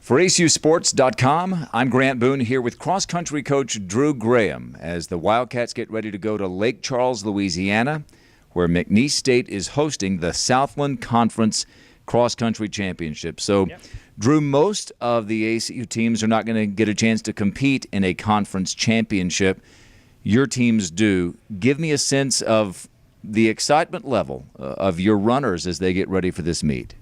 For ACUsports.com, I'm Grant Boone here with cross-country coach Drew Graham as the Wildcats get ready to go to Lake Charles, Louisiana, where McNeese State is hosting the Southland Conference cross-country championship. So, Drew, most of the ACU teams are not going to get a chance to compete in a conference championship. Your teams do. Give me a sense of the excitement level of your runners as they get ready for this meet.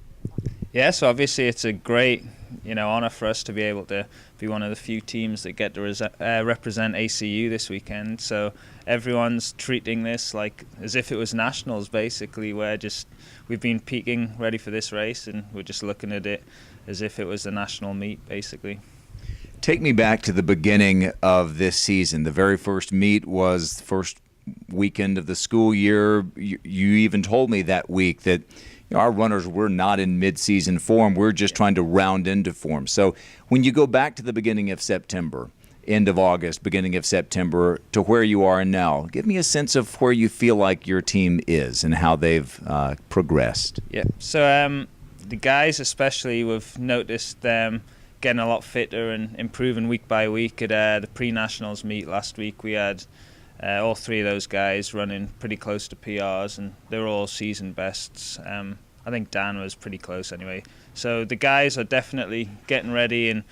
Yeah, so obviously it's a great honor for us to be able to be one of the few teams that get to represent ACU this weekend. So everyone's treating this like as if it was nationals, basically. We've been peaking ready for this race, and we're just looking at it as if it was a national meet, basically. Take me back to the beginning of this season. The very first meet was the first weekend of the school year. You even told me that week that our runners were not in mid-season form. We're just trying to round into form. So when you go back to the beginning of September, end of August, beginning of September, to where you are now, give me a sense of where you feel like your team is and how they've progressed. Yeah, so the guys especially, we've noticed them getting a lot fitter and improving week by week. At the pre-nationals meet last week, we had all three of those guys running pretty close to PRs, and they're all season bests. I think Dan was pretty close anyway. So the guys are definitely getting ready and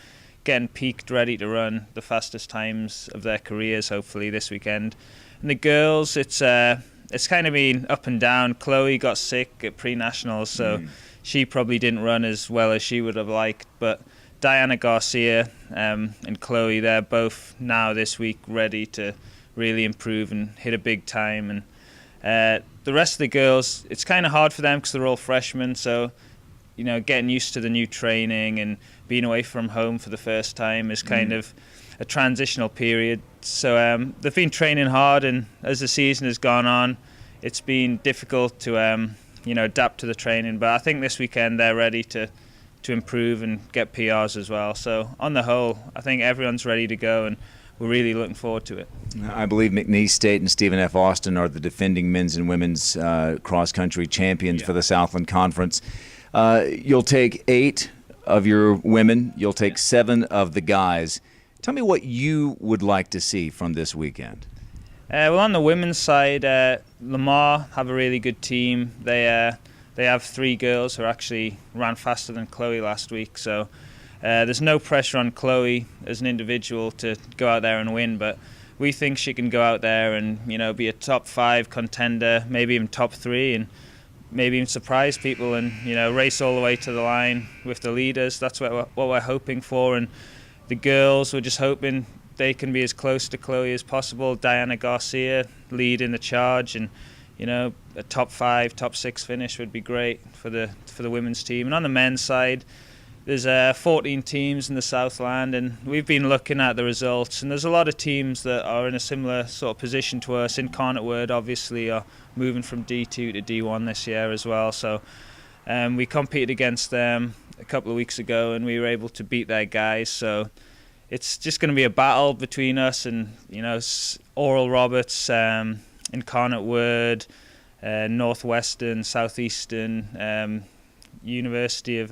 getting peaked, ready to run the fastest times of their careers, hopefully, this weekend. And the girls, it's kind of been up and down. Chloe got sick at pre-nationals, so she probably didn't run as well as she would have liked. But Diana Garcia and Chloe, they're both now this week ready to really improve and hit a big time. And the rest of the girls, it's kind of hard for them because they're all freshmen, so getting used to the new training and being away from home for the first time is kind of a transitional period. So they've been training hard, and as the season has gone on, it's been difficult to adapt to the training. But I think this weekend they're ready to improve and get PRs as well. So on the whole, I think everyone's ready to go, and we're really looking forward to it. I believe McNeese State and Stephen F. Austin are the defending men's and women's cross-country champions for the Southland Conference. You'll take 8 of your women. You'll take 7 of the guys. Tell me what you would like to see from this weekend. Well, on the women's side, Lamar have a really good team. They have 3 girls who actually ran faster than Chloe last week, so there's no pressure on Chloe as an individual to go out there and win, but we think she can go out there and be a top 5 contender, maybe even top 3, and maybe even surprise people and race all the way to the line with the leaders. That's what we're hoping for. And the girls, we're just hoping they can be as close to Chloe as possible. Diana Garcia leading the charge, and a top 5, top 6 finish would be great for the women's team. And on the men's side, there's 14 teams in the Southland, and we've been looking at the results, and there's a lot of teams that are in a similar sort of position to us. Incarnate Word obviously are moving from D2 to D1 this year as well, so we competed against them a couple of weeks ago, and we were able to beat their guys. So it's just going to be a battle between us and Oral Roberts, Incarnate Word, Northwestern, Southeastern, University of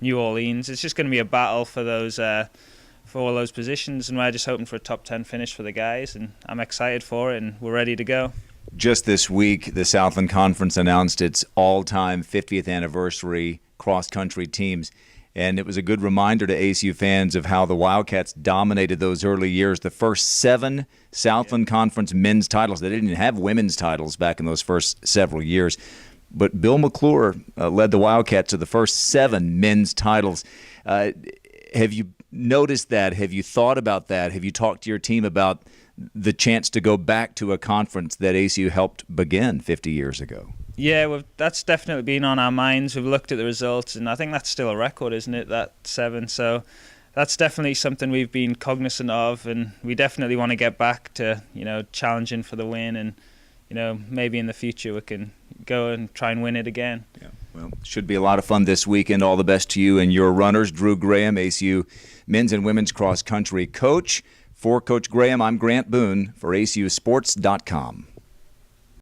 New Orleans. It's just going to be a battle for all those positions, and we're just hoping for a top 10 finish for the guys, and I'm excited for it, and we're ready to go. Just this week, the Southland Conference announced its all-time 50th anniversary cross-country teams, and it was a good reminder to ACU fans of how the Wildcats dominated those early years. The first 7 Southland Conference men's titles. They didn't have women's titles back in those first several years. But Bill McClure led the Wildcats to the first 7 men's titles. Have you noticed that? Have you thought about that? Have you talked to your team about the chance to go back to a conference that ACU helped begin 50 years ago? Yeah, that's definitely been on our minds. We've looked at the results, and I think that's still a record, isn't it, that 7? So that's definitely something we've been cognizant of, and we definitely want to get back to challenging for the win, and maybe in the future we can go and try and win it again. Yeah, well, should be a lot of fun this weekend. All the best to you and your runners. Drew Graham, ACU men's and women's cross-country coach. For Coach Graham, I'm Grant Boone for ACUsports.com.